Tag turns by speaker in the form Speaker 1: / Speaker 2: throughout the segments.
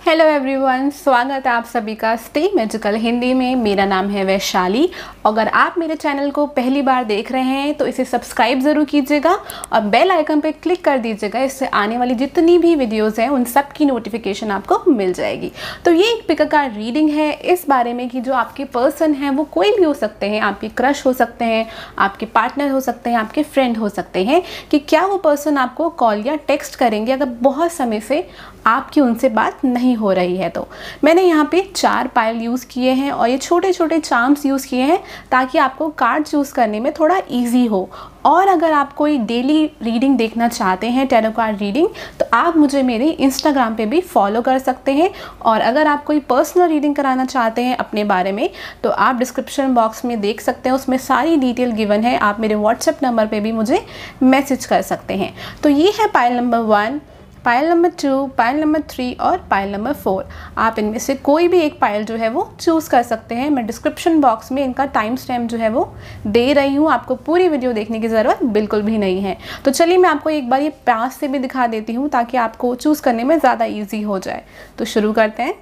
Speaker 1: Hello everyone, स्वागत है आप सभी का स्टे मैजिकल हिंदी में। मेरा नाम है वैशाली। अगर आप मेरे चैनल को पहली बार देख रहे हैं तो इसे सब्सक्राइब ज़रूर कीजिएगा और बेल आइकन पर क्लिक कर दीजिएगा। इससे आने वाली जितनी भी वीडियोस हैं उन सब की नोटिफिकेशन आपको मिल जाएगी। तो ये एक पिक कार्ड रीडिंग है इस बारे में कि जो आपके पर्सन हैं वो कोई भी हो सकते हैं, आपके क्रश हो सकते हैं, आपके पार्टनर हो सकते हैं, आपके फ्रेंड हो सकते हैं, कि क्या वो पर्सन आपको कॉल या टेक्स्ट करेंगे अगर बहुत समय से आपकी उनसे बात नहीं हो रही है। तो मैंने यहाँ पे 4 पायल यूज़ किए हैं और ये छोटे छोटे चार्म्स यूज़ किए हैं ताकि आपको कार्ड चूज़ करने में थोड़ा इजी हो। और अगर आप कोई डेली रीडिंग देखना चाहते हैं, टैरो कार्ड रीडिंग, तो आप मुझे मेरे इंस्टाग्राम पे भी फॉलो कर सकते हैं। और अगर आप कोई पर्सनल रीडिंग कराना चाहते हैं अपने बारे में तो आप डिस्क्रिप्शन बॉक्स में देख सकते हैं, उसमें सारी डिटेल गिवन है। आप मेरे व्हाट्सएप नंबर पे भी मुझे मैसेज कर सकते हैं। तो ये है pile number 1, pile number 2, pile number 3 और पायल नंबर 4। आप इनमें से कोई भी एक पायल जो है वो चूज़ कर सकते हैं। मैं डिस्क्रिप्शन बॉक्स में इनका टाइम स्टैम्प जो है वो दे रही हूँ, आपको पूरी वीडियो देखने की ज़रूरत बिल्कुल भी नहीं है। तो चलिए मैं आपको एक बार ये पास से भी दिखा देती हूँ ताकि आपको चूज़ करने में ज़्यादा ईजी हो जाए। तो शुरू करते हैं।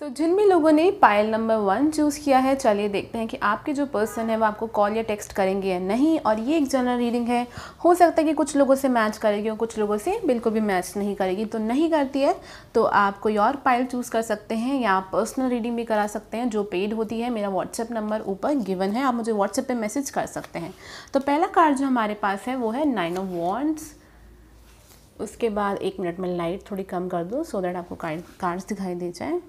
Speaker 1: तो जिन भी लोगों ने पायल नंबर 1 चूज़ किया है, चलिए देखते हैं कि आपके जो पर्सन है वो आपको कॉल या टेक्स्ट करेंगे या नहीं। और ये एक जनरल रीडिंग है, हो सकता है कि कुछ लोगों से मैच करेगी और कुछ लोगों से बिल्कुल भी मैच नहीं करेगी। तो नहीं करती है तो आप कोई और पायल चूज़ कर सकते हैं या आप पर्सनल रीडिंग भी करा सकते हैं जो पेड होती है। मेरा व्हाट्सएप नंबर ऊपर गिवन है, आप मुझे व्हाट्सएप पर मैसेज कर सकते हैं। तो पहला कार्ड जो हमारे पास है वो है 9 ऑफ वॉन्ड्स। उसके बाद 1 मिनट में लाइट थोड़ी कम कर दूँ सो दैट आपको कार्ड्स दिखाई दे जाए।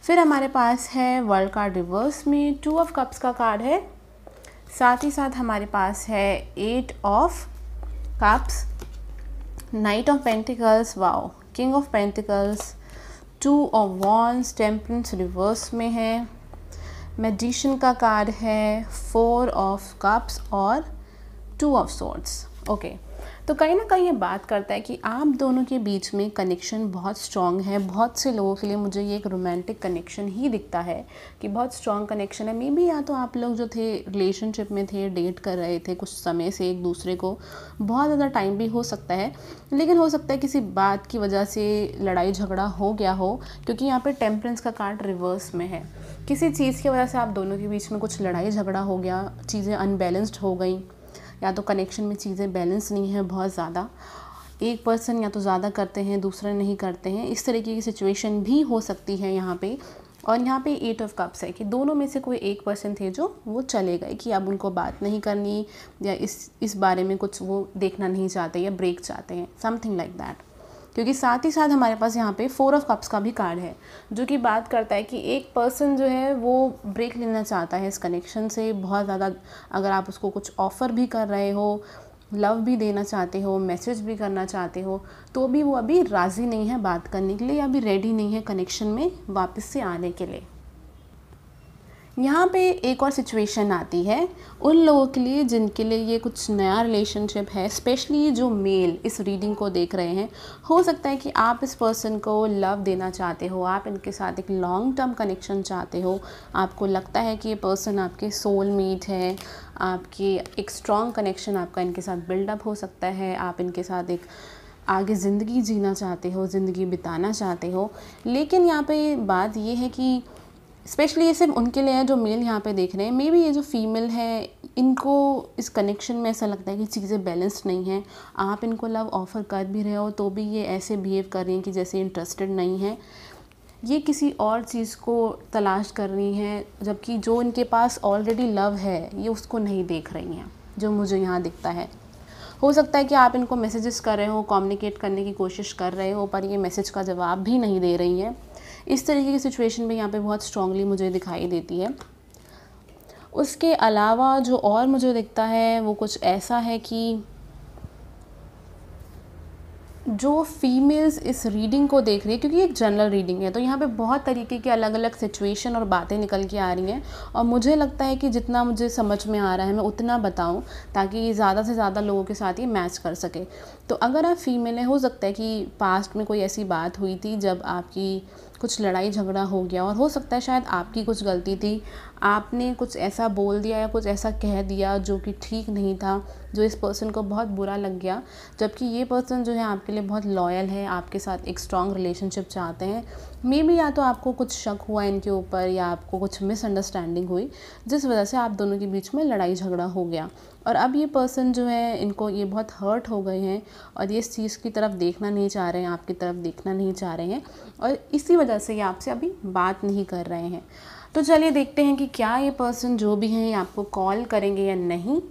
Speaker 1: फिर हमारे पास है वर्ल्ड कार्ड रिवर्स में 2 ऑफ कप्स का कार्ड है। साथ ही साथ हमारे पास है 8 of cups, night of pentacles, wow, king of pentacles, 2 of wands, temperance reverse में है, मैजिशियन का कार्ड है, 4 ऑफ कप्स और 2 ऑफ स्वॉर्ड्स। ओके, तो कहीं ना कहीं ये बात करता है कि आप दोनों के बीच में कनेक्शन बहुत स्ट्रॉन्ग है। बहुत से लोगों के लिए मुझे ये एक रोमांटिक कनेक्शन ही दिखता है कि बहुत स्ट्रॉन्ग कनेक्शन है। मे बी या तो आप लोग जो थे रिलेशनशिप में थे, डेट कर रहे थे कुछ समय से एक दूसरे को, बहुत ज़्यादा टाइम भी हो सकता है, लेकिन हो सकता है किसी बात की वजह से लड़ाई झगड़ा हो गया हो, क्योंकि यहाँ पर टेम्परेंस का कार्ड रिवर्स में है। किसी चीज़ की वजह से आप दोनों के बीच में कुछ लड़ाई झगड़ा हो गया, चीज़ें अनबैलेंस्ड हो गई, या तो कनेक्शन में चीज़ें बैलेंस नहीं है बहुत ज़्यादा, एक पर्सन या तो ज़्यादा करते हैं दूसरे नहीं करते हैं, इस तरीके की सिचुएशन भी हो सकती है यहाँ पे। और यहाँ पे 8 ऑफ कप्स है कि दोनों में से कोई एक पर्सन थे जो वो चले गए, कि अब उनको बात नहीं करनी या इस बारे में कुछ वो देखना नहीं चाहते या ब्रेक चाहते हैं, समथिंग लाइक दैट। क्योंकि साथ ही साथ हमारे पास यहाँ पे 4 ऑफ कप्स का भी कार्ड है जो कि बात करता है कि एक पर्सन जो है वो ब्रेक लेना चाहता है इस कनेक्शन से बहुत ज़्यादा। अगर आप उसको कुछ ऑफ़र भी कर रहे हो, लव भी देना चाहते हो, मैसेज भी करना चाहते हो, तो भी वो अभी राज़ी नहीं है बात करने के लिए या अभी रेडी नहीं है कनेक्शन में वापस से आने के लिए। यहाँ पे एक और सिचुएशन आती है उन लोगों के लिए जिनके लिए ये कुछ नया रिलेशनशिप है, स्पेशली जो मेल इस रीडिंग को देख रहे हैं। हो सकता है कि आप इस पर्सन को लव देना चाहते हो, आप इनके साथ एक लॉन्ग टर्म कनेक्शन चाहते हो, आपको लगता है कि ये पर्सन आपके सोलमेट है, आपकी एक स्ट्रॉन्ग कनेक्शन आपका इनके साथ बिल्डअप हो सकता है, आप इनके साथ एक आगे ज़िंदगी जीना चाहते हो, ज़िंदगी बिताना चाहते हो। लेकिन यहाँ पे बात ये है कि स्पेशली ये सिर्फ उनके लिए है जो मेल यहाँ पे देख रहे हैं। मे बी ये जो फीमेल है इनको इस कनेक्शन में ऐसा लगता है कि चीज़ें बैलेंस्ड नहीं हैं। आप इनको लव ऑफ़र कर भी रहे हो तो भी ये ऐसे बिहेव कर रही हैं कि जैसे इंटरेस्टेड नहीं है, ये किसी और चीज़ को तलाश कर रही हैं, जबकि जो इनके पास ऑलरेडी लव है ये उसको नहीं देख रही हैं, जो मुझे यहाँ दिखता है। हो सकता है कि आप इनको मैसेजेस कर रहे हो, कम्युनिकेट करने की कोशिश कर रहे हो, पर ये मैसेज का जवाब भी नहीं दे रही हैं। इस तरीके की सिचुएशन में यहाँ पे बहुत स्ट्रांगली मुझे दिखाई देती है। उसके अलावा जो और मुझे दिखता है वो कुछ ऐसा है कि जो फीमेल्स इस रीडिंग को देख रही है, क्योंकि एक जनरल रीडिंग है तो यहाँ पे बहुत तरीके की अलग अलग सिचुएशन और बातें निकल के आ रही हैं, और मुझे लगता है कि जितना मुझे समझ में आ रहा है मैं उतना बताऊं ताकि ज़्यादा से ज़्यादा लोगों के साथ ये मैच कर सके। तो अगर आप फीमेल हैं, हो सकता है कि पास्ट में कोई ऐसी बात हुई थी जब आपकी कुछ लड़ाई झगड़ा हो गया और हो सकता है शायद आपकी कुछ गलती थी, आपने कुछ ऐसा बोल दिया या कुछ ऐसा कह दिया जो कि ठीक नहीं था, जो इस पर्सन को बहुत बुरा लग गया। जबकि ये पर्सन जो है आपके लिए बहुत लॉयल है, आपके साथ एक स्ट्रॉन्ग रिलेशनशिप चाहते हैं। मे बी या तो आपको कुछ शक हुआ इनके ऊपर या आपको कुछ मिसअंडरस्टैंडिंग हुई, जिस वजह से आप दोनों के बीच में लड़ाई झगड़ा हो गया। और अब ये पर्सन जो है, इनको ये बहुत हर्ट हो गए हैं और ये इस चीज़ की तरफ देखना नहीं चाह रहे हैं, आपकी तरफ देखना नहीं चाह रहे हैं, और इसी वजह से ये आपसे अभी बात नहीं कर रहे हैं। तो चलिए देखते हैं कि क्या ये पर्सन जो भी हैं आपको कॉल करेंगे या नहीं।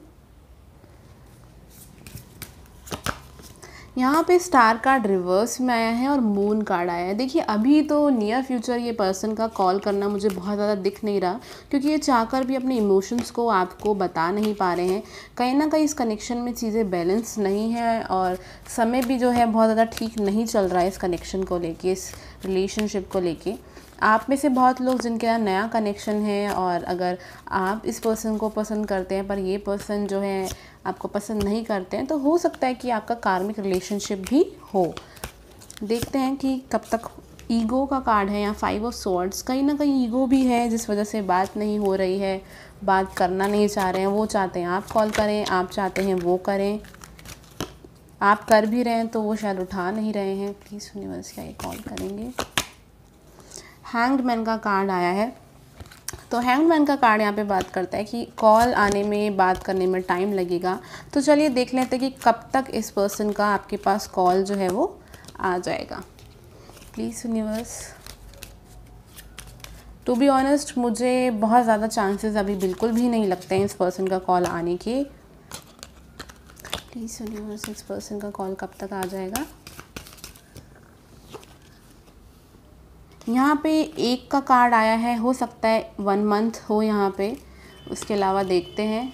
Speaker 1: यहाँ पे स्टार कार्ड रिवर्स में आया है और मून कार्ड आया है। देखिए अभी तो नियर फ्यूचर ये पर्सन का कॉल करना मुझे बहुत ज़्यादा दिख नहीं रहा, क्योंकि ये चाहकर भी अपने इमोशंस को आपको बता नहीं पा रहे हैं। कहीं ना कहीं इस कनेक्शन में चीज़ें बैलेंस नहीं है और समय भी जो है बहुत ज़्यादा ठीक नहीं चल रहा है इस कनेक्शन को लेके, इस रिलेशनशिप को लेके। आप में से बहुत लोग जिनके यहाँ नया कनेक्शन है और अगर आप इस पर्सन को पसंद करते हैं पर ये पर्सन जो है आपको पसंद नहीं करते हैं, तो हो सकता है कि आपका कार्मिक रिलेशनशिप भी हो। देखते हैं कि कब तक। ईगो का कार्ड है यहाँ, 5 ऑफ स्वॉर्ड्स। कहीं ना कहीं ईगो भी है जिस वजह से बात नहीं हो रही है, बात करना नहीं चाह रहे हैं। वो चाहते हैं आप कॉल करें, आप चाहते हैं वो करें, आप कर भी रहे हैं तो वो शायद उठा नहीं रहे हैं। प्लीज़ यूनिवर्स क्या ये कॉल करेंगे। हैंग्ड मैन का कार्ड आया है, तो हैंग्ड मैन का कार्ड यहाँ पे बात करता है कि कॉल आने में, बात करने में टाइम लगेगा। तो चलिए देख लेते हैं कि कब तक इस पर्सन का आपके पास कॉल जो है वो आ जाएगा। Please universe. To be honest मुझे बहुत ज़्यादा चांसेस अभी बिल्कुल भी नहीं लगते हैं इस पर्सन का कॉल आने के। प्लीज़ यूनिवर्स इस पर्सन का कॉल कब तक आ जाएगा। यहाँ पे 1 का कार्ड आया है, हो सकता है 1 मंथ हो यहाँ पे। उसके अलावा देखते हैं।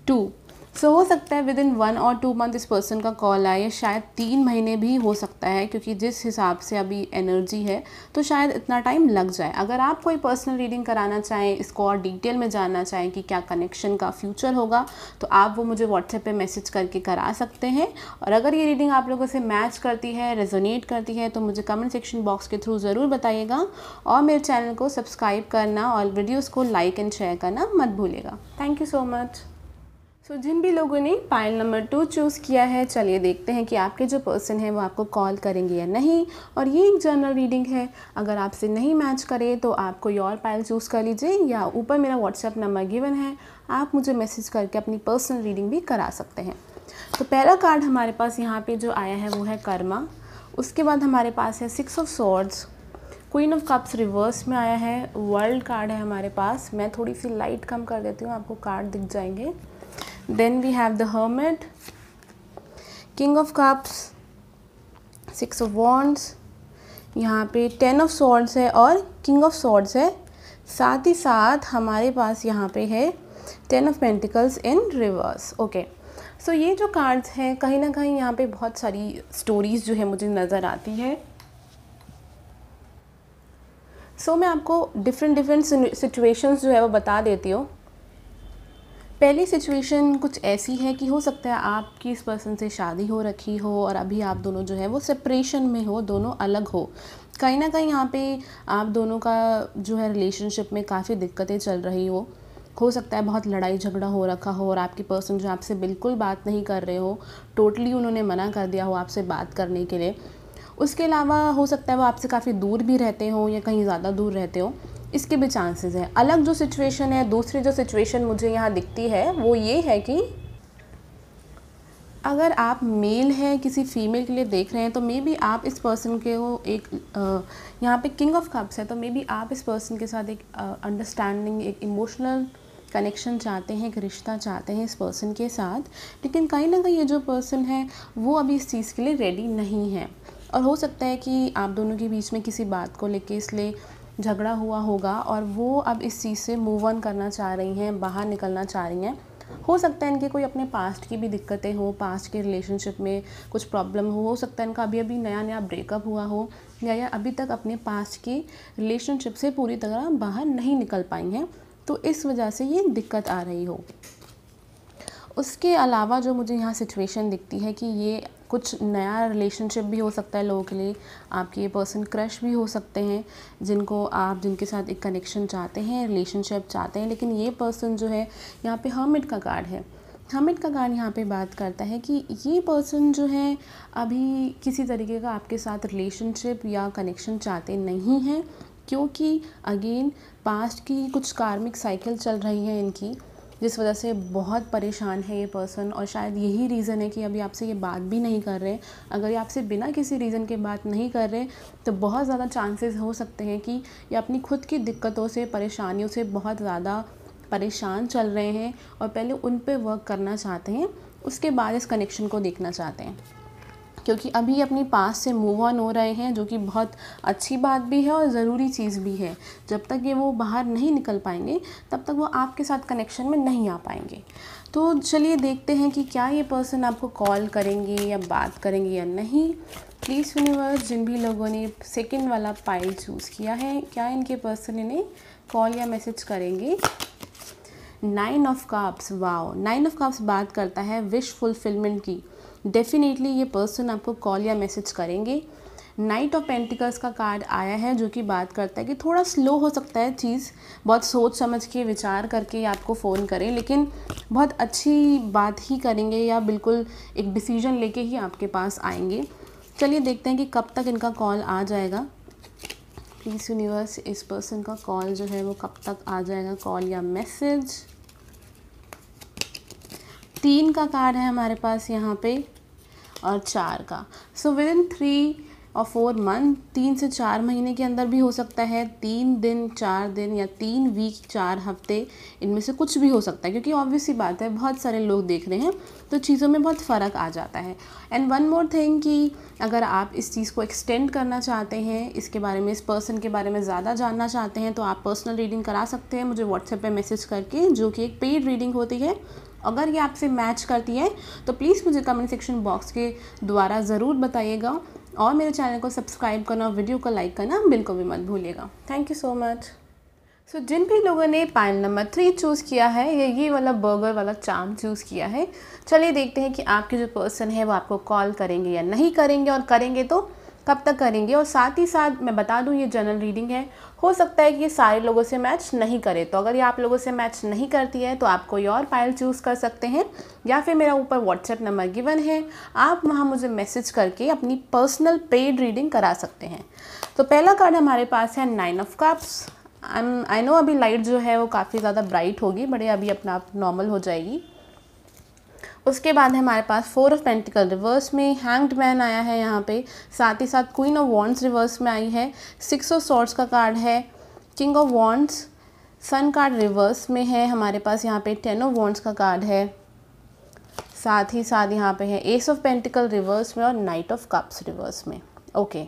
Speaker 1: 2 सो हो सकता है विद इन 1 और 2 मंथ इस पर्सन का कॉल आए, शायद 3 महीने भी हो सकता है, क्योंकि जिस हिसाब से अभी एनर्जी है तो शायद इतना टाइम लग जाए। अगर आप कोई पर्सनल रीडिंग कराना चाहें, इसको और डिटेल में जानना चाहें कि क्या कनेक्शन का फ्यूचर होगा, तो आप वो मुझे व्हाट्सएप पे मैसेज करके करा सकते हैं। और अगर ये रीडिंग आप लोगों से मैच करती है, रेजोनेट करती है, तो मुझे कमेंट सेक्शन बॉक्स के थ्रू ज़रूर बताइएगा और मेरे चैनल को सब्सक्राइब करना और वीडियोज़ को लाइक एंड शेयर करना मत भूलिएगा। Thank you so much. So जिन भी लोगों ने पाइल नंबर 2 चूज़ किया है, चलिए देखते हैं कि आपके जो पर्सन है वो आपको कॉल करेंगे या नहीं। और ये एक जनरल रीडिंग है, अगर आपसे नहीं मैच करे तो आप कोई और पाइल चूज़ कर लीजिए या ऊपर मेरा व्हाट्सएप नंबर गिवन है, आप मुझे मैसेज करके अपनी पर्सनल रीडिंग भी करा सकते हैं। तो पहला कार्ड हमारे पास यहाँ पर जो आया है वो है कर्मा। उसके बाद हमारे पास है 6 of swords, queen of cups reverse में आया है, वर्ल्ड कार्ड है हमारे पास। मैं थोड़ी सी लाइट कम कर देती हूँ, आपको कार्ड दिख जाएंगे। Then we have the Hermit, King of Cups, 6 of Wands, यहाँ पे 10 of Swords है और King of Swords है। साथ ही साथ हमारे पास यहाँ पे है 10 of Pentacles in reverse। Okay, so ये जो कार्ड्स हैं कहीं ना कहीं यहाँ पे बहुत सारी स्टोरीज़ जो है मुझे नज़र आती है। सो मैं आपको डिफरेंट सिचुएशंस जो है वो बता देती हूँ। पहली सिचुएशन कुछ ऐसी है कि हो सकता है आपकी इस पर्सन से शादी हो रखी हो और अभी आप दोनों जो है वो सेपरेशन में हो, दोनों अलग हो। कहीं ना कहीं यहाँ पे आप दोनों का जो है रिलेशनशिप में काफ़ी दिक्कतें चल रही हो सकता है बहुत लड़ाई झगड़ा हो रखा हो और आपकी पर्सन जो आपसे बिल्कुल बात नहीं कर रहे हो, टोटली उन्होंने मना कर दिया हो आपसे बात करने के लिए। उसके अलावा हो सकता है वो आपसे काफ़ी दूर भी रहते हो या कहीं ज़्यादा दूर रहते हो, इसके भी चांसेस हैं। अलग जो सिचुएशन है, दूसरी जो सिचुएशन मुझे यहाँ दिखती है वो ये है कि अगर आप मेल है किसी फीमेल के लिए देख रहे हैं तो मे बी आप इस पर्सन के वो एक यहाँ पे किंग ऑफ कप्स है, तो मे बी आप इस पर्सन के साथ एक अंडरस्टैंडिंग, एक इमोशनल कनेक्शन चाहते हैं, एक रिश्ता चाहते हैं इस पर्सन के साथ। लेकिन कहीं ना कहीं ये जो पर्सन है वो अभी इस चीज़ के लिए रेडी नहीं है और हो सकता है कि आप दोनों के बीच में किसी बात को लेके इसलिए झगड़ा हुआ होगा और वो अब इस चीज़ से मूव ऑन करना चाह रही हैं, बाहर निकलना चाह रही हैं। हो सकता है इनके कोई अपने पास्ट की भी दिक्कतें हो, पास्ट के रिलेशनशिप में कुछ प्रॉब्लम हो सकता है इनका अभी अभी नया ब्रेकअप हुआ हो या अभी तक अपने पास्ट की रिलेशनशिप से पूरी तरह बाहर नहीं निकल पाई हैं, तो इस वजह से ये दिक्कत आ रही हो। उसके अलावा जो मुझे यहाँ सिचुएशन दिखती है कि ये कुछ नया रिलेशनशिप भी हो सकता है लोगों के लिए। आपके ये पर्सन क्रश भी हो सकते हैं जिनके साथ एक कनेक्शन चाहते हैं, रिलेशनशिप चाहते हैं। लेकिन ये पर्सन जो है, यहाँ पे हर्मिट का कार्ड है। हर्मिट का कार्ड यहाँ पे बात करता है कि ये पर्सन जो है अभी किसी तरीके का आपके साथ रिलेशनशिप या कनेक्शन चाहते नहीं हैं, क्योंकि अगेन पास्ट की कुछ कार्मिक साइकिल चल रही है इनकी, जिस वजह से बहुत परेशान है ये पर्सन। और शायद यही रीज़न है कि अभी आपसे ये बात भी नहीं कर रहे। अगर ये आपसे बिना किसी रीज़न के बात नहीं कर रहे तो बहुत ज़्यादा चांसेस हो सकते हैं कि ये अपनी खुद की दिक्कतों से, परेशानियों से बहुत ज़्यादा परेशान चल रहे हैं और पहले उन पे वर्क करना चाहते हैं, उसके बाद इस कनेक्शन को देखना चाहते हैं। क्योंकि अभी अपनी पास से मूव ऑन हो रहे हैं, जो कि बहुत अच्छी बात भी है और ज़रूरी चीज़ भी है। जब तक ये वो बाहर नहीं निकल पाएंगे तब तक वो आपके साथ कनेक्शन में नहीं आ पाएंगे। तो चलिए देखते हैं कि क्या ये पर्सन आपको कॉल करेंगे या बात करेंगे या नहीं। प्लीज़ यूनिवर्स, जिन भी लोगों ने सेकंड वाला पाइल चूज़ किया है, क्या इनके पर्सन इन्हें कॉल या मैसेज करेंगे। 9 of cups, wow, 9 of cups बात करता है विश फुलफिलमेंट की। डेफिनेटली ये पर्सन आपको कॉल या मैसेज करेंगे। नाइट ऑफ पेंटिकल्स का कार्ड आया है, जो कि बात करता है कि थोड़ा स्लो हो सकता है चीज़, बहुत सोच समझ के विचार करके आपको फ़ोन करें, लेकिन बहुत अच्छी बात ही करेंगे या बिल्कुल एक डिसीजन लेके ही आपके पास आएंगे। चलिए देखते हैं कि कब तक इनका कॉल आ जाएगा। प्लीज़ यूनिवर्स, इस पर्सन का कॉल जो है वो कब तक आ जाएगा, कॉल या मैसेज। 3 का कार्ड है हमारे पास यहाँ पे और 4 का। सो विद इन 3 और 4 मंथ, 3 से 4 महीने के अंदर भी हो सकता है, 3 दिन 4 दिन या 3 वीक 4 हफ्ते, इनमें से कुछ भी हो सकता है। क्योंकि ऑब्वियस सी बात है, बहुत सारे लोग देख रहे हैं तो चीज़ों में बहुत फ़र्क आ जाता है। एंड वन मोर थिंग कि अगर आप इस चीज़ को एक्सटेंड करना चाहते हैं, इसके बारे में, इस पर्सन के बारे में ज़्यादा जानना चाहते हैं, तो आप पर्सनल रीडिंग करा सकते हैं मुझे व्हाट्सएप पे मैसेज करके, जो कि एक पेड रीडिंग होती है। अगर ये आपसे मैच करती है तो प्लीज़ मुझे कमेंट सेक्शन बॉक्स के द्वारा ज़रूर बताइएगा और मेरे चैनल को सब्सक्राइब करना और वीडियो को लाइक करना बिल्कुल भी मत भूलिएगा। Thank you so much. So जिन भी लोगों ने पाइल नंबर 3 चूज़ किया है या ये वाला बर्गर वाला चार्म चूज़ किया है, चलिए देखते हैं कि आपके जो पर्सन है वो आपको कॉल करेंगे या नहीं करेंगे, और करेंगे तो कब तक करेंगे। और साथ ही साथ मैं बता दूं, ये जनरल रीडिंग है, हो सकता है कि ये सारे लोगों से मैच नहीं करे। तो अगर ये आप लोगों से मैच नहीं करती है तो आप कोई और पाइल चूज़ कर सकते हैं, या फिर मेरा ऊपर व्हाट्सएप नंबर गिवन है, आप वहाँ मुझे मैसेज करके अपनी पर्सनल पेड रीडिंग करा सकते हैं। तो पहला कार्ड हमारे पास है 9 ऑफ कप्स। आई नो अभी लाइट जो है वो काफ़ी ज़्यादा ब्राइट होगी, बड़े अभी अपना आप नॉर्मल हो जाएगी। उसके बाद है हमारे पास 4 ऑफ पेंटिकल रिवर्स में, हैंग्ड मैन आया है यहाँ पे, साथ ही साथ क्वीन ऑफ वॉन्ड्स रिवर्स में आई है, 6 ऑफ सॉर्ड्स का कार्ड है, king of wands, sun card reverse में है हमारे पास, यहाँ पे 10 ऑफ वॉन्ड्स का कार्ड है, साथ ही साथ यहाँ पे है एस ऑफ पेंटिकल रिवर्स में और नाइट ऑफ कप्स रिवर्स में। ओके,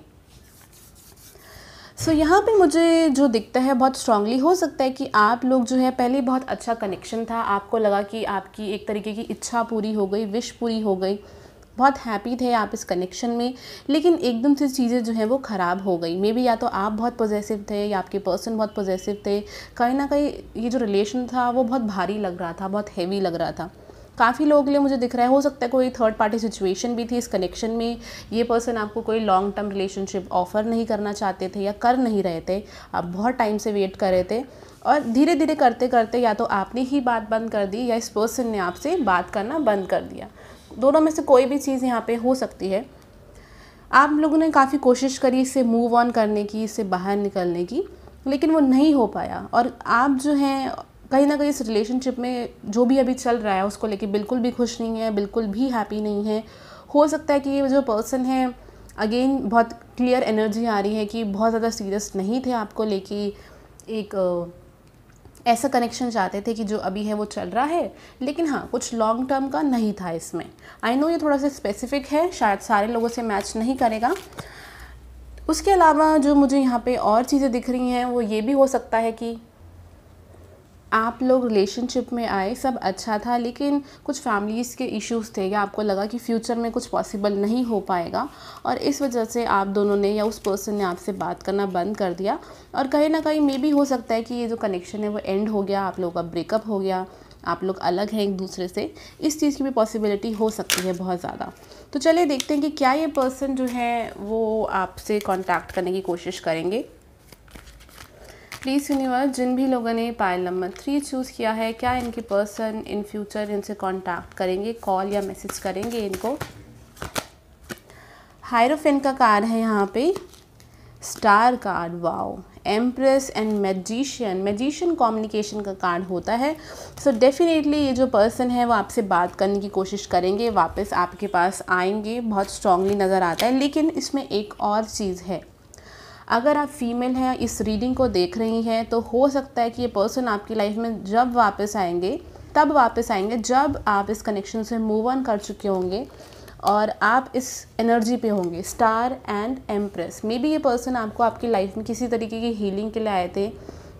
Speaker 1: सो यहाँ पे मुझे जो दिखता है बहुत स्ट्रांगली, हो सकता है कि आप लोग जो है पहले बहुत अच्छा कनेक्शन था, आपको लगा कि आपकी एक तरीके की इच्छा पूरी हो गई, विश पूरी हो गई, बहुत हैप्पी थे आप इस कनेक्शन में, लेकिन एकदम से चीज़ें जो है वो ख़राब हो गई। मे बी या तो आप बहुत पॉजेसिव थे या आपके पर्सन बहुत पॉजेसिव थे, कहीं ना कहीं ये जो रिलेशन था वो बहुत भारी लग रहा था, बहुत हैवी लग रहा था। काफ़ी लोगों के लिए मुझे दिख रहा है, हो सकता है कोई थर्ड पार्टी सिचुएशन भी थी इस कनेक्शन में। ये पर्सन आपको कोई लॉन्ग टर्म रिलेशनशिप ऑफ़र नहीं करना चाहते थे या कर नहीं रहे थे, आप बहुत टाइम से वेट कर रहे थे, और धीरे धीरे करते करते या तो आपने ही बात बंद कर दी या इस पर्सन ने आपसे बात करना बंद कर दिया। दोनों में से कोई भी चीज़ यहाँ पे हो सकती है। आप लोगों ने काफ़ी कोशिश करी इससे मूव ऑन करने की, इससे बाहर निकलने की, लेकिन वो नहीं हो पाया, और आप जो हैं कहीं ना कहीं इस रिलेशनशिप में जो भी अभी चल रहा है उसको लेके बिल्कुल भी खुश नहीं है, बिल्कुल भी हैप्पी नहीं है। हो सकता है कि ये जो पर्सन है, अगेन बहुत क्लियर एनर्जी आ रही है कि बहुत ज़्यादा सीरियस नहीं थे आपको लेके, एक ऐसा कनेक्शन चाहते थे कि जो अभी है वो चल रहा है, लेकिन हाँ कुछ लॉन्ग टर्म का नहीं था इसमें। आई नो ये थोड़ा सा स्पेसिफिक है, शायद सारे लोगों से मैच नहीं करेगा। उसके अलावा जो मुझे यहाँ पे और चीज़ें दिख रही हैं वो ये भी हो सकता है कि आप लोग रिलेशनशिप में आए, सब अच्छा था, लेकिन कुछ फैमिलीज़ के इश्यूज़ थे या आपको लगा कि फ्यूचर में कुछ पॉसिबल नहीं हो पाएगा, और इस वजह से आप दोनों ने या उस पर्सन ने आपसे बात करना बंद कर दिया। और कहीं ना कहीं मे भी हो सकता है कि ये जो कनेक्शन है वो एंड हो गया, आप लोगों का ब्रेकअप हो गया, आप लोग अलग हैं एक दूसरे से, इस चीज़ की भी पॉसिबिलिटी हो सकती है बहुत ज़्यादा। तो चलिए देखते हैं कि क्या ये पर्सन जो है वो आपसे कांटेक्ट करने की कोशिश करेंगे। प्लीज़ यूनिवर्स, जिन भी लोगों ने पाइल नंबर 3 चूज़ किया है, क्या इनके पर्सन इन फ्यूचर इनसे कांटेक्ट करेंगे, कॉल या मैसेज करेंगे इनको। हायरोफेंट का कार्ड है यहाँ पे, star card, wow, empress and magician. Magician communication का कार्ड होता है। सो डेफिनेटली ये जो पर्सन है वो आपसे बात करने की कोशिश करेंगे, वापस आपके पास आएंगे, बहुत स्ट्रांगली नज़र आता है। लेकिन इसमें एक और चीज़ है, अगर आप फीमेल हैं, इस रीडिंग को देख रही हैं, तो हो सकता है कि ये पर्सन आपकी लाइफ में जब वापस आएंगे तब वापस आएंगे जब आप इस कनेक्शन से मूव ऑन कर चुके होंगे और आप इस एनर्जी पे होंगे, star and empress. May be ये पर्सन आपको आपकी लाइफ में किसी तरीके की हीलिंग के लिए आए थे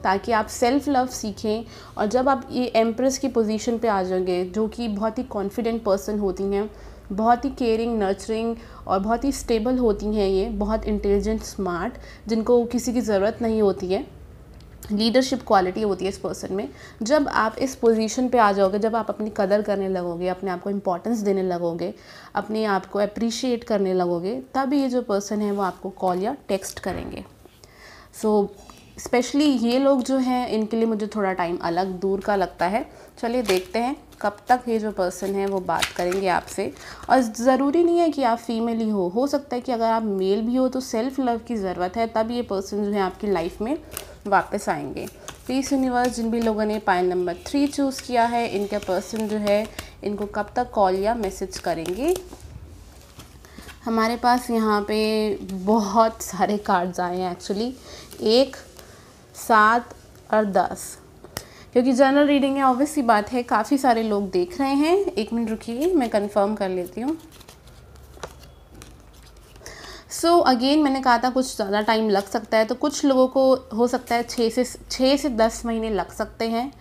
Speaker 1: ताकि आप सेल्फ लव सीखें, और जब आप ये एम्प्रेस की पोजीशन पे आ जाओगे, जो कि बहुत ही कॉन्फिडेंट पर्सन होती हैं, बहुत ही केयरिंग, नर्चरिंग और बहुत ही स्टेबल होती हैं, ये बहुत इंटेलिजेंट, स्मार्ट, जिनको किसी की ज़रूरत नहीं होती है, लीडरशिप क्वालिटी होती है इस पर्सन में। जब आप इस पोजीशन पे आ जाओगे, जब आप अपनी कदर करने लगोगे, अपने आप को इम्पोर्टेंस देने लगोगे, अपने आप को अप्रिशिएट करने लगोगे, तब ये जो पर्सन है वो आपको कॉल या टेक्स्ट करेंगे। सो स्पेशली ये लोग जो हैं, इनके लिए मुझे थोड़ा टाइम अलग दूर का लगता है। चलिए देखते हैं कब तक ये जो पर्सन है वो बात करेंगे आपसे। और ज़रूरी नहीं है कि आप फीमेल ही हो सकता है कि अगर आप मेल भी हो तो सेल्फ लव की ज़रूरत है, तब ये पर्सन जो है आपकी लाइफ में वापस आएंगे। प्लीज़ यूनिवर्स, जिन भी लोगों ने पाइल नंबर 3 चूज़ किया है, इनका पर्सन जो है इनको कब तक कॉल या मैसेज करेंगे। हमारे पास यहाँ पे बहुत सारे कार्ड्स आए हैं एक्चुअली, 1, 7 और 10, क्योंकि जनरल रीडिंग है, ऑब्वियस सी बात है काफ़ी सारे लोग देख रहे हैं। 1 मिनट रुकिए, मैं कंफर्म कर लेती हूँ। सो अगेन मैंने कहा था कुछ ज़्यादा टाइम लग सकता है, तो कुछ लोगों को हो सकता है 6 से 10 महीने लग सकते हैं।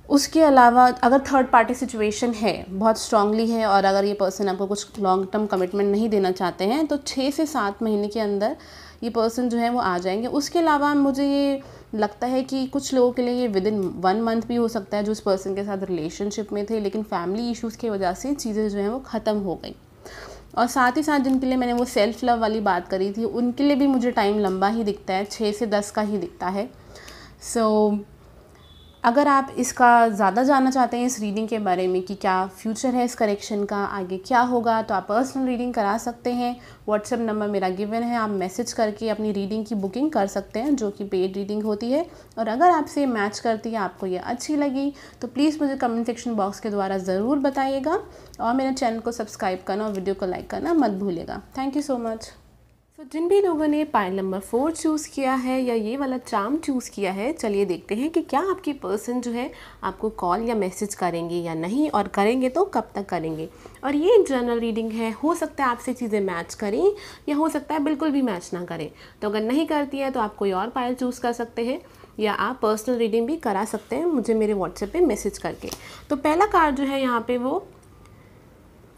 Speaker 1: उसके अलावा अगर थर्ड पार्टी सिचुएशन है, बहुत स्ट्रांगली है, और अगर ये पर्सन आपको कुछ लॉन्ग टर्म कमिटमेंट नहीं देना चाहते हैं, तो 6 से 7 महीने के अंदर ये पर्सन जो है वो आ जाएंगे। उसके अलावा मुझे ये लगता है कि कुछ लोगों के लिए ये विद इन 1 मंथ भी हो सकता है, जो उस पर्सन के साथ रिलेशनशिप में थे, लेकिन फैमिली इश्यूज़ की वजह से चीज़ें जो हैं वो ख़त्म हो गई। और साथ ही साथ जिनके लिए मैंने वो सेल्फ़ लव वाली बात करी थी, उनके लिए भी मुझे टाइम लंबा ही दिखता है, 6 से 10 का ही दिखता है। सो अगर आप इसका ज़्यादा जानना चाहते हैं इस रीडिंग के बारे में कि क्या फ्यूचर है इस करेक्शन का, आगे क्या होगा, तो आप पर्सनल रीडिंग करा सकते हैं। व्हाट्सएप नंबर मेरा गिवन है, आप मैसेज करके अपनी रीडिंग की बुकिंग कर सकते हैं, जो कि पेड रीडिंग होती है। और अगर आपसे ये मैच करती है, आपको ये अच्छी लगी, तो प्लीज़ मुझे कमेंट सेक्शन बॉक्स के द्वारा ज़रूर बताइएगा, और मेरे चैनल को सब्सक्राइब करना और वीडियो को लाइक करना मत भूलिएगा। Thank you so much. तो जिन भी लोगों ने पाइल नंबर 4 चूज़ किया है या ये वाला चार्म चूज़ किया है, चलिए देखते हैं कि क्या आपकी पर्सन जो है आपको कॉल या मैसेज करेंगे या नहीं, और करेंगे तो कब तक करेंगे। और ये एक जनरल रीडिंग है, हो सकता है आपसे चीज़ें मैच करें या हो सकता है बिल्कुल भी मैच ना करें। तो अगर नहीं करती है तो आप कोई और पाइल चूज़ कर सकते हैं, या आप पर्सनल रीडिंग भी करा सकते हैं मुझे मेरे व्हाट्सएप पे मैसेज करके। तो पहला कार्ड जो है यहाँ पे वो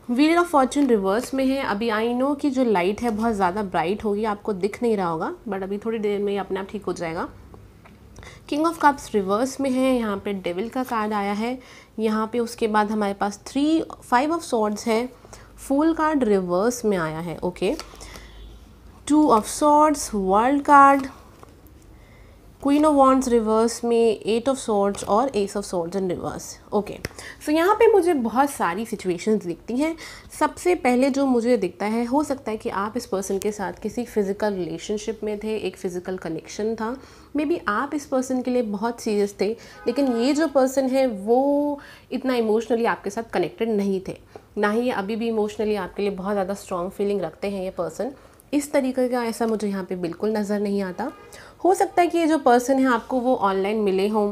Speaker 1: व्हील ऑफ फॉर्चून रिवर्स में है। अभी आई नो कि जो लाइट है बहुत ज़्यादा ब्राइट होगी, आपको दिख नहीं रहा होगा, बट अभी थोड़ी देर में ये अपने आप ठीक हो जाएगा। किंग ऑफ कप्स रिवर्स में है, यहाँ पे डेविल का कार्ड आया है यहाँ पे। उसके बाद हमारे पास 5 ऑफ सॉर्ड्स है, फूल कार्ड रिवर्स में आया है। Okay, 2 of swords, world card, queen of wands reverse में, 8 ऑफ सॉर्ड्स और ace of swords in reverse. Okay, so यहाँ पे मुझे बहुत सारी सिचुएशंस दिखती हैं। सबसे पहले जो मुझे दिखता है, हो सकता है कि आप इस पर्सन के साथ किसी फिज़िकल रिलेशनशिप में थे, एक फ़िज़िकल कनेक्शन था। मे बी आप इस पर्सन के लिए बहुत सीरियस थे, लेकिन ये जो पर्सन है वो इतना इमोशनली आपके साथ कनेक्टेड नहीं थे, ना ही अभी भी इमोशनली आपके लिए बहुत ज़्यादा स्ट्रॉन्ग फीलिंग रखते हैं ये पर्सन। इस तरीके का ऐसा मुझे यहाँ पे बिल्कुल नज़र नहीं आता। हो सकता है कि ये जो पर्सन है आपको वो ऑनलाइन मिले हों,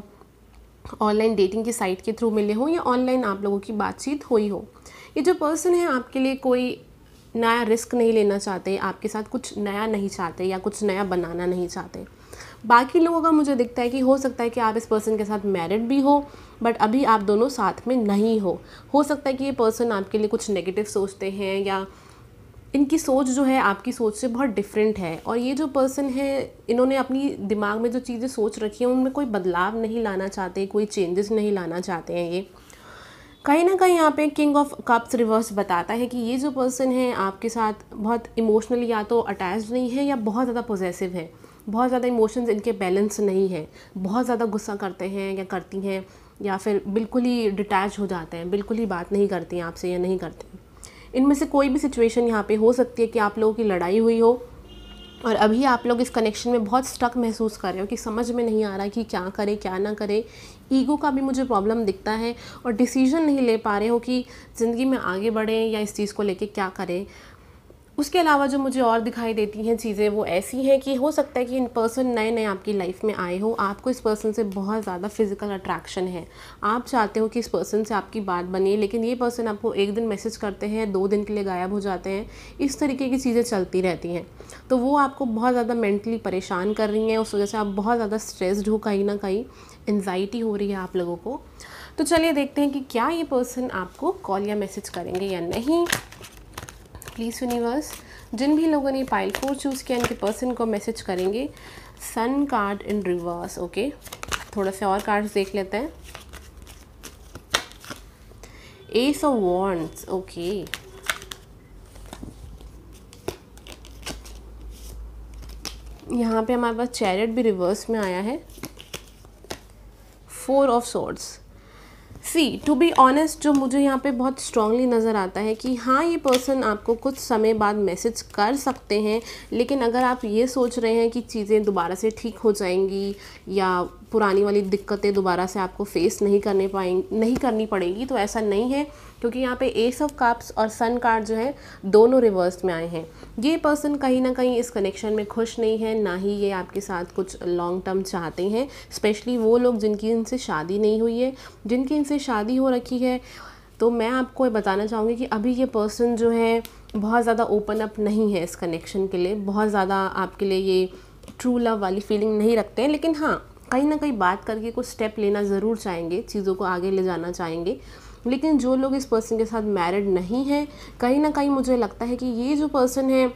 Speaker 1: ऑनलाइन डेटिंग की साइट के थ्रू मिले हों, या ऑनलाइन आप लोगों की बातचीत हुई हो। ये जो पर्सन है आपके लिए कोई नया रिस्क नहीं लेना चाहते, आपके साथ कुछ नया नहीं चाहते या कुछ नया बनाना नहीं चाहते। बाकी लोगों का मुझे दिखता है कि हो सकता है कि आप इस पर्सन के साथ मैरिड भी हो, बट अभी आप दोनों साथ में नहीं हो सकता है कि ये पर्सन आपके लिए कुछ नेगेटिव सोचते हैं या
Speaker 2: इनकी सोच जो है आपकी सोच से बहुत डिफरेंट है, और ये जो पर्सन है इन्होंने अपनी दिमाग में जो चीज़ें सोच रखी हैं उनमें कोई बदलाव नहीं लाना चाहते, कोई चेंजेस नहीं लाना चाहते हैं। ये कहीं ना कहीं यहाँ पे किंग ऑफ कप्स रिवर्स बताता है कि ये जो पर्सन है आपके साथ बहुत इमोशनली या तो अटैच्ड नहीं है या बहुत ज़्यादा पॉजेसिव है, बहुत ज़्यादा इमोशंस इनके बैलेंस नहीं है, बहुत ज़्यादा गुस्सा करते हैं या करती हैं, या फिर बिल्कुल ही डिटैच हो जाते हैं, बिल्कुल ही बात नहीं करती हैं आपसे या नहीं करते हैं। इनमें से कोई भी सिचुएशन यहाँ पे हो सकती है कि आप लोगों की लड़ाई हुई हो और अभी आप लोग इस कनेक्शन में बहुत स्टक महसूस कर रहे हो कि समझ में नहीं आ रहा कि क्या करे क्या ना करे। ईगो का भी मुझे प्रॉब्लम दिखता है और डिसीजन नहीं ले पा रहे हो कि ज़िंदगी में आगे बढ़ें या इस चीज़ को लेके क्या करें। उसके अलावा जो मुझे और दिखाई देती हैं चीज़ें वो ऐसी हैं कि हो सकता है कि इन पर्सन नए नए आपकी लाइफ में आए हो, आपको इस पर्सन से बहुत ज़्यादा फिजिकल अट्रैक्शन है, आप चाहते हो कि इस पर्सन से आपकी बात बने, लेकिन ये पर्सन आपको एक दिन मैसेज करते हैं, 2 दिन के लिए गायब हो जाते हैं, इस तरीके की चीज़ें चलती रहती हैं। तो वो आपको बहुत ज़्यादा मेंटली परेशान कर रही हैं, उस वजह से आप बहुत ज़्यादा स्ट्रेस्ड हो, कहीं ना कहीं एनजाइटी हो रही है आप लोगों को। तो चलिए देखते हैं कि क्या ये पर्सन आपको कॉल या मैसेज करेंगे या नहीं। प्लीज़ यूनिवर्स, जिन भी लोगों ने पाइल 4 चूज़ किया इनके पर्सन को मैसेज करेंगे। सन कार्ड इन रिवर्स, ओके, थोड़ा से और कार्ड्स देख लेते हैं। एस ऑफ वॉन्ड्स, ओके, यहाँ पे हमारे पास चैरियट भी रिवर्स में आया है। 4 of swords. See to be honest, जो मुझे यहाँ पे बहुत स्ट्रांगली नज़र आता है कि हाँ ये पर्सन आपको कुछ समय बाद मैसेज कर सकते हैं, लेकिन अगर आप ये सोच रहे हैं कि चीज़ें दोबारा से ठीक हो जाएंगी या पुरानी वाली दिक्कतें दोबारा से आपको फेस नहीं करनी पड़ेगी, तो ऐसा नहीं है, क्योंकि यहाँ पे एस ऑफ कप्स और सन कार्ड जो है दोनों रिवर्स में आए हैं। ये पर्सन कहीं ना कहीं इस कनेक्शन में खुश नहीं है, ना ही ये आपके साथ कुछ लॉन्ग टर्म चाहते हैं। स्पेशली वो लोग जिनकी इनसे शादी नहीं हुई है, जिनकी इनसे शादी हो रखी है, तो मैं आपको बताना चाहूँगी कि अभी ये पर्सन जो है बहुत ज़्यादा ओपन अप नहीं है इस कनेक्शन के लिए, बहुत ज़्यादा आपके लिए ये ट्रू लव वाली फीलिंग नहीं रखते हैं, लेकिन हाँ कहीं ना कहीं बात करके कुछ स्टेप लेना ज़रूर चाहेंगे, चीज़ों को आगे ले जाना चाहेंगे। लेकिन जो लोग इस पर्सन के साथ मैरिड नहीं हैं, कहीं ना कहीं मुझे लगता है कि ये जो पर्सन है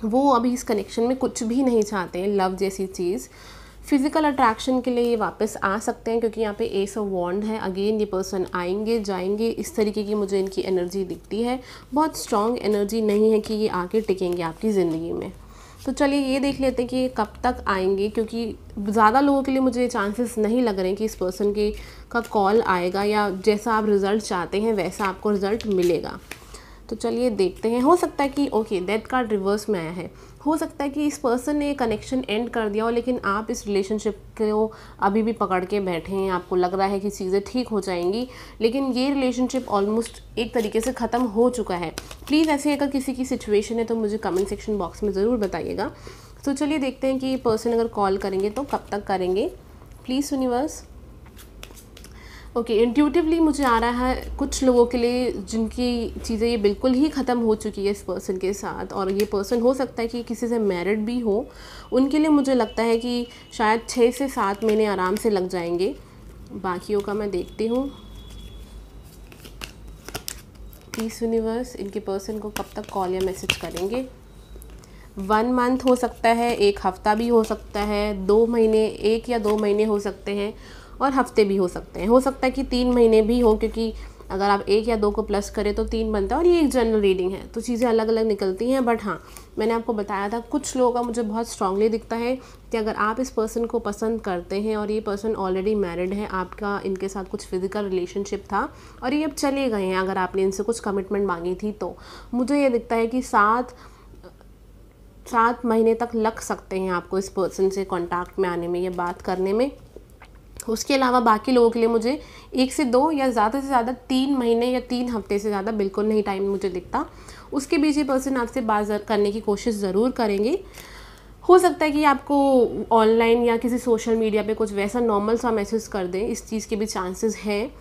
Speaker 2: वो अभी इस कनेक्शन में कुछ भी नहीं चाहते हैं, लव जैसी चीज़। फिज़िकल अट्रैक्शन के लिए ये वापस आ सकते हैं, क्योंकि यहाँ पे एस ऑफ वॉन्ड है। अगेन ये पर्सन आएंगे जाएंगे, इस तरीके की मुझे इनकी एनर्जी दिखती है। बहुत स्ट्रॉन्ग एनर्जी नहीं है कि ये आके टिकेंगे आपकी ज़िंदगी में। तो चलिए ये देख लेते हैं कि ये कब तक आएंगे, क्योंकि ज़्यादा लोगों के लिए मुझे चांसेस नहीं लग रहे हैं कि इस पर्सन का कॉल आएगा या जैसा आप रिज़ल्ट चाहते हैं वैसा आपको रिज़ल्ट मिलेगा। तो चलिए देखते हैं। हो सकता है कि ओके डेथ कार्ड रिवर्स में आया है, हो सकता है कि इस पर्सन ने कनेक्शन एंड कर दिया हो, लेकिन आप इस रिलेशनशिप को अभी भी पकड़ के बैठे हैं, आपको लग रहा है कि चीज़ें ठीक हो जाएंगी, लेकिन ये रिलेशनशिप ऑलमोस्ट एक तरीके से ख़त्म हो चुका है। प्लीज़ ऐसे अगर किसी की सिचुएशन है तो मुझे कमेंट सेक्शन बॉक्स में ज़रूर बताइएगा। तो चलिए देखते हैं कि ये पर्सन अगर कॉल करेंगे तो कब तक करेंगे। Please universe. ओके, इंट्यूटिवली मुझे आ रहा है कुछ लोगों के लिए जिनकी चीज़ें ये बिल्कुल ही ख़त्म हो चुकी है इस पर्सन के साथ, और ये पर्सन हो सकता है कि किसी से मैरिड भी हो, उनके लिए मुझे लगता है कि शायद 6 से 7 महीने आराम से लग जाएंगे। बाकियों का मैं देखती हूँ। प्लीज़ यूनिवर्स, इनके पर्सन को कब तक कॉल या मैसेज करेंगे। 1 मंथ हो सकता है, 1 हफ़्ता भी हो सकता है, 2 महीने, 1 या 2 महीने हो सकते हैं, और हफ्ते भी हो सकते हैं। हो सकता है कि 3 महीने भी हो, क्योंकि अगर आप 1 या 2 को प्लस करें तो 3 बनता है, और ये एक जनरल रीडिंग है तो चीज़ें अलग अलग निकलती हैं। बट हाँ, मैंने आपको बताया था कुछ लोगों का मुझे बहुत स्ट्रांगली दिखता है कि अगर आप इस पर्सन को पसंद करते हैं और ये पर्सन ऑलरेडी मैरिड है, आपका इनके साथ कुछ फिजिकल रिलेशनशिप था और ये अब चले गए हैं, अगर आपने इनसे कुछ कमिटमेंट मांगी थी, तो मुझे ये दिखता है कि 7 महीने तक लग सकते हैं आपको इस पर्सन से कॉन्टैक्ट में आने में, ये बात करने में। उसके अलावा बाकी लोगों के लिए मुझे 1 से 2 या ज़्यादा से ज़्यादा 3 महीने या 3 हफ्ते से ज़्यादा बिल्कुल नहीं टाइम मुझे दिखता। उसके बीच ये पर्सन आपसे बात करने की कोशिश ज़रूर करेंगे। हो सकता है कि आपको ऑनलाइन या किसी सोशल मीडिया पे कुछ वैसा नॉर्मल सा मैसेज कर दें, इस चीज़ के भी चांसेस हैं।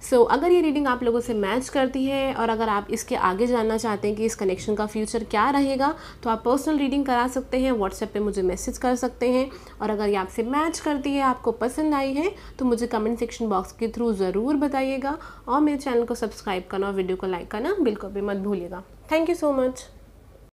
Speaker 2: सो अगर ये रीडिंग आप लोगों से मैच करती है और अगर आप इसके आगे जानना चाहते हैं कि इस कनेक्शन का फ्यूचर क्या रहेगा, तो आप पर्सनल रीडिंग करा सकते हैं, व्हाट्सएप पे मुझे मैसेज कर सकते हैं। और अगर ये आपसे मैच करती है, आपको पसंद आई है, तो मुझे कमेंट सेक्शन बॉक्स के थ्रू ज़रूर बताइएगा, और मेरे चैनल को सब्सक्राइब करना और वीडियो को लाइक करना बिल्कुल भी मत भूलिएगा। Thank you so much.